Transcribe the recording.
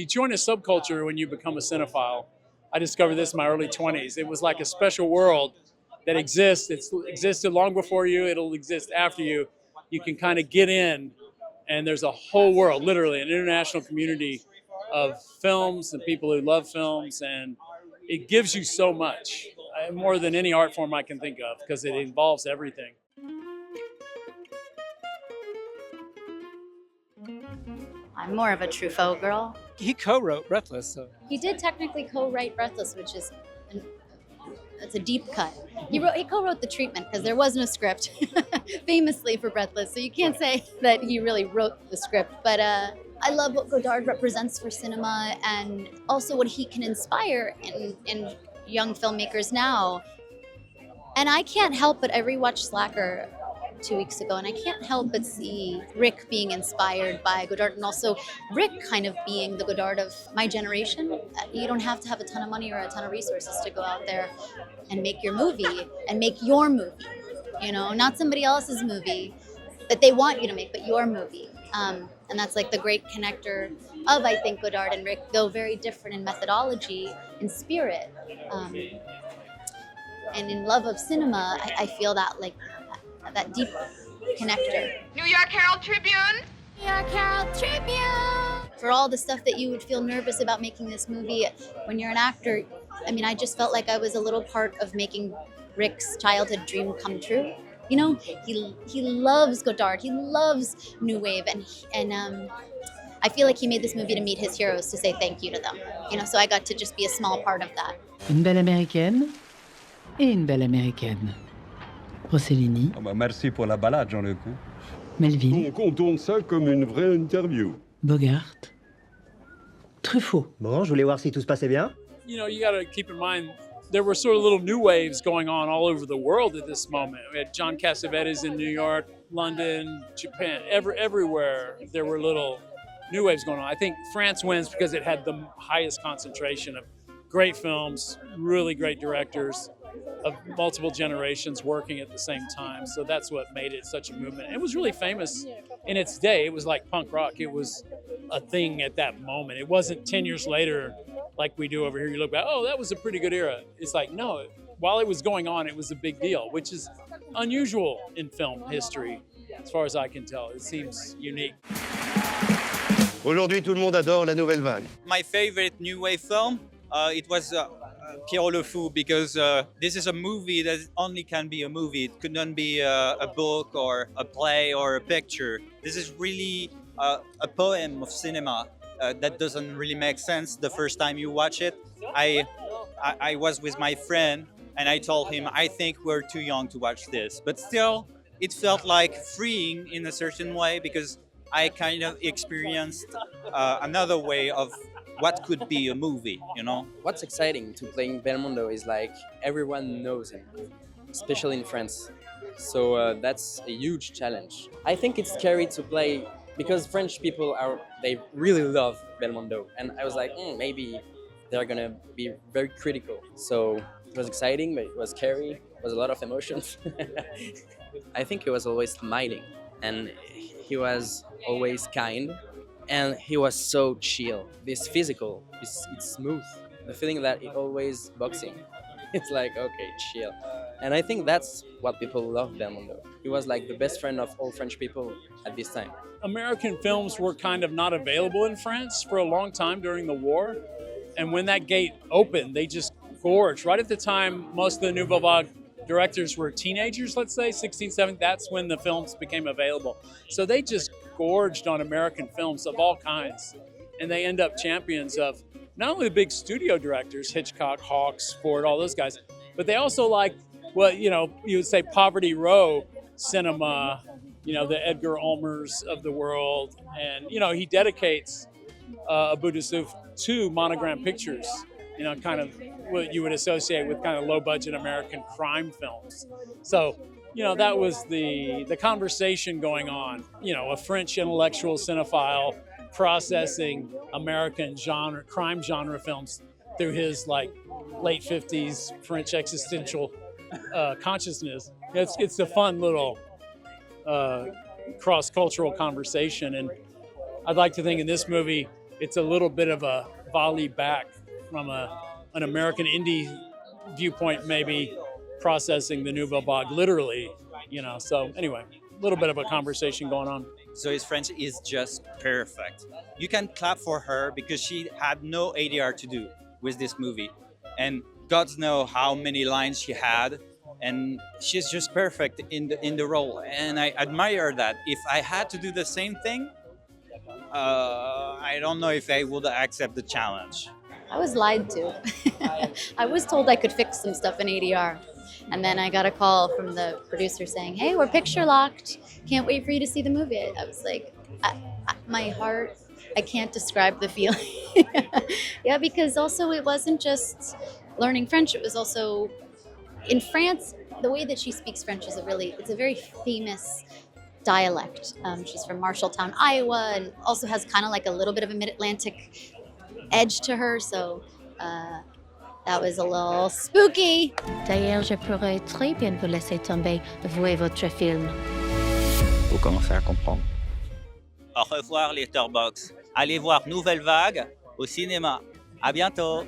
you join a subculture when you become a cinephile. I discovered this in my early 20s. It was like a special world that exists. It's existed long before you. It'll exist after you. You can kind of get in, and there's a whole world, literally an international community of films and people who love films, and it gives you so much, more than any art form I can think of, because it involves everything. I'm more of a Truffaut girl. He co-wrote Breathless, so. He did technically co-write Breathless, which is it's a deep cut. He co-wrote The Treatment because there was no script, famously for Breathless. So you can't say that he really wrote the script. But I love what Godard represents for cinema, and also what he can inspire in young filmmakers now. And I can't help but I rewatched Slacker 2 weeks ago, and I can't help but see Rick being inspired by Godard, and also Rick kind of being the Godard of my generation. You don't have to have a ton of money or a ton of resources to go out there and make your movie, and make your movie, not somebody else's movie that they want you to make, but your movie. And that's like the great connector of, I think, Godard and Rick, though very different in methodology, in spirit, and in love of cinema. I feel that that deep connector. New York Herald Tribune. New York Herald Tribune. For all the stuff that you would feel nervous about making this movie, when you're an actor, I just felt like I was a little part of making Rick's childhood dream come true. He loves Godard, he loves New Wave, and I feel like he made this movie to meet his heroes, to say thank you to them. So I got to just be a small part of that. Une belle américaine et une belle américaine. Rossellini. Merci pour la balade, Jean-Luc. Melville. On tourne ça comme une vraie interview. Bogart. Truffaut. Bon, je voulais voir si tout se passait bien. You got to keep in mind, there were sort of little new waves going on all over the world at this moment. We had John Cassavetes in New York, London, Japan, everywhere there were little new waves going on. I think France wins because it had the highest concentration of great films, really great directors of multiple generations working at the same time. So that's what made it such a movement. It was really famous in its day. It was like punk rock. It was a thing at that moment. It wasn't 10 years later like we do over here. You look back, oh, that was a pretty good era. It's like, no, while it was going on, it was a big deal, which is unusual in film history, as far as I can tell. It seems unique. Aujourd'hui, tout le monde adore la Nouvelle Vague. My favorite new wave film, it was Pierrot Le Fou, because this is a movie that only can be a movie. It couldn't be a book or a play or a picture. This is really a poem of cinema that doesn't really make sense the first time you watch it. I was with my friend and I told him, I think we're too young to watch this. But still, it felt like freeing in a certain way, because I kind of experienced another way of what could be a movie, What's exciting to playing Belmondo is like everyone knows him, especially in France. So that's a huge challenge. I think it's scary to play because French people they really love Belmondo. And I was like, maybe they're gonna be very critical. So it was exciting, but it was scary. It was a lot of emotions. I think he was always smiling, and he was always kind. And he was so chill. This physical, it's smooth. The feeling that he always boxing. It's like, okay, chill. And I think that's what people love Belmondo. He was like the best friend of all French people at this time. American films were kind of not available in France for a long time during the war. And when that gate opened, they just gorged. Right at the time, most of the Nouvelle Vague directors were teenagers, let's say, 16, 17. That's when the films became available. So they just gorged on American films of all kinds. And they end up champions of not only the big studio directors, Hitchcock, Hawks, Ford, all those guys, but they also like what, you would say Poverty Row cinema, the Edgar Ulmers of the world. And, he dedicates Abu Dussouf to Monogram Pictures, kind of what you would associate with kind of low-budget American crime films. So, that was the conversation going on. A French intellectual cinephile processing American crime genre films through his late 50s French existential consciousness. It's a fun little cross-cultural conversation, and I'd like to think in this movie it's a little bit of a volley back from an American indie viewpoint, maybe processing the Nouvelle Vague literally, So anyway, a little bit of a conversation going on. Zoey's French is just perfect. You can clap for her because she had no ADR to do with this movie. And God knows how many lines she had. And she's just perfect in the role. And I admire that. If I had to do the same thing, I don't know if I would accept the challenge. I was lied to. I was told I could fix some stuff in ADR. And then I got a call from the producer saying, hey, we're picture locked. Can't wait for you to see the movie. I was like, my heart, I can't describe the feeling. Yeah, because also it wasn't just learning French. It was also, in France, the way that she speaks French is it's a very famous dialect. She's from Marshalltown, Iowa, and also has kind of like a little bit of a mid-Atlantic edge to her. So that was a little spooky. D'ailleurs, je pourrais très bien vous laisser tomber, vous et votre film. Faut commencer à comprendre. Au revoir, Letterboxd. Allez voir Nouvelle Vague au cinéma. À bientôt.